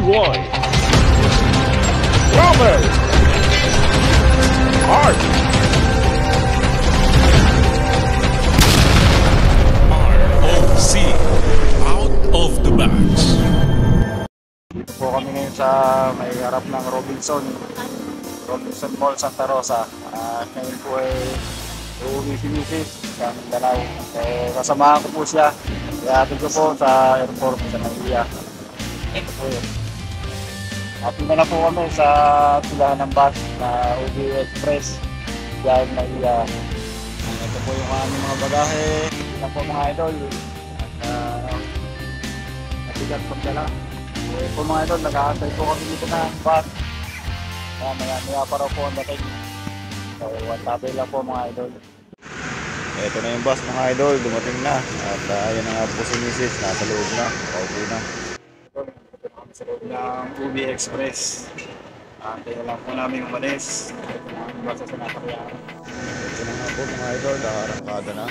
Roy, Robert, Art, ROC, Out of the Box. Dito po kami ngayon sa may harap ng Robinson Mall, Santa Rosa. Ngayon po ay uuwi si Mrs. sa Mindanao. Kasamahan ko po siya. Ihatid ko po sa airport sa Naiya. Ito po yun. Atin na po kami sa pilahan ng bus na UB Express dahil Naiya. Ito po yung aming mga bagahe. Ito po mga idol. Natigat pagdala. Po mga idol, nag-aantay po kami dito na bus. Maya pa raw po ang dating. So, one tabay lang po mga idol. Ito na yung bus mga idol, dumating na. At ayan na nga po si Mrs. Nasa loob na. Pauwi na. Ito na kami sa loob ng UB Express. Antay na lang po namin yung malis. Ito na ang bus sa sinasakyan. Ito na nga po mga idol, arangkada na.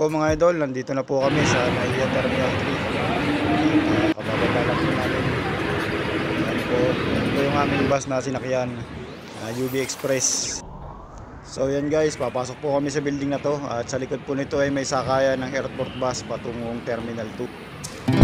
po mga idol, nandito na po kami sa Naiya Terminal 3. Kabababa lang po namin. Yan po yung aming bus na sinakyan, UB Express. So yan guys, papasok po kami sa building na to. At sa likod po nito ay may sakayan ng airport bus patungong Terminal 2.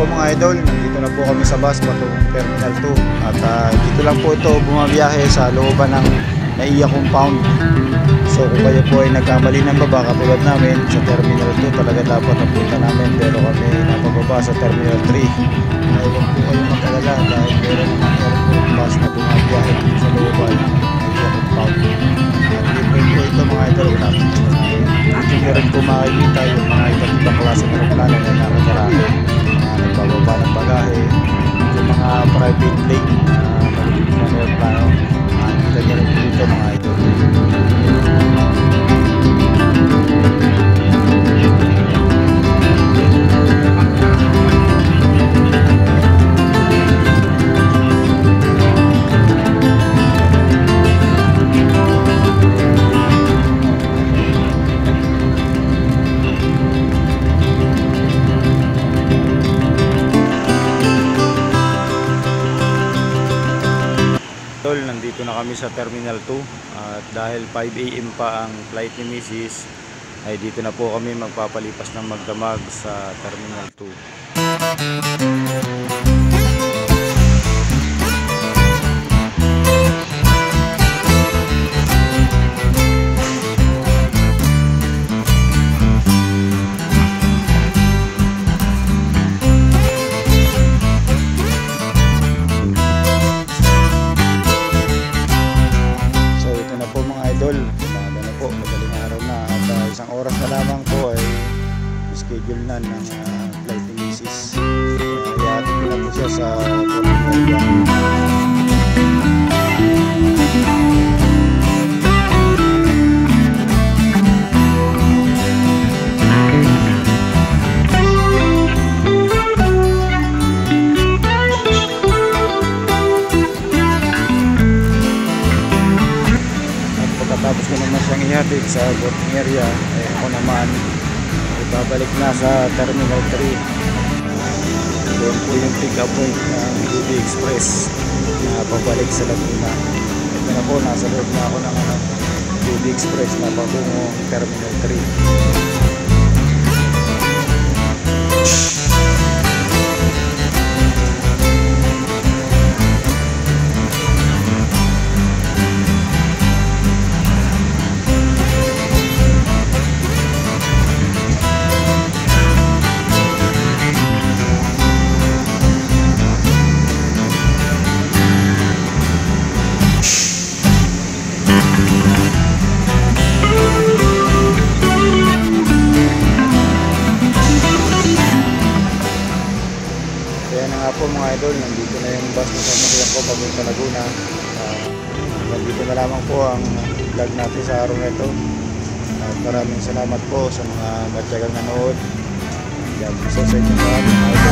Mga idol, nandito na po kami sa bus patungong Terminal 2 at dito lang po ito bumabiyahe sa looban ng Naiya compound. So kung kayo po ay nagkamali ng baba katulad namin sa Terminal 2, talaga dapat napunta namin, pero kami napababa sa Terminal 3. Ay huwag po kayo mag-alala dahil meron ng airport bus na bumabiyahe dito sa looban ng Naiya compound. Libre po ito mga idol, dito nyo rin po makikita yung mga iba't ibang klase ng aeroplano na nakakarahe, nagbababa ng bagahe, yung mga private plane na maliliit na aeroplano. Nakikita nyo rin dito mga idol. Nandito na kami sa Terminal 2 at dahil 5 AM pa ang flight ni Mrs. ay dito na po kami magpapalipas ng magdamag sa Terminal 2. Umaga na po, madaling araw na at isang oras na lamang po ay schedule na ng flight ni Mrs. Ihatid ko na po siya sa Terminal 1. Tapos ko naman siyang ihatid sa boarding area, eh ako naman ibabalik na sa Terminal 3. Doon po yung pick up point ng UB Express na pabalik sa Laguna. Ito na po, nasa loob na ako ng UB Express na patungong Terminal 3. Po mga idol, nandito na yung bus na samakyan ko papunta Laguna. Nandito na lamang po ang vlog natin sa araw na ito. Maraming salamat po sa mga matyagang nanood. God bless sa inyo mga idol.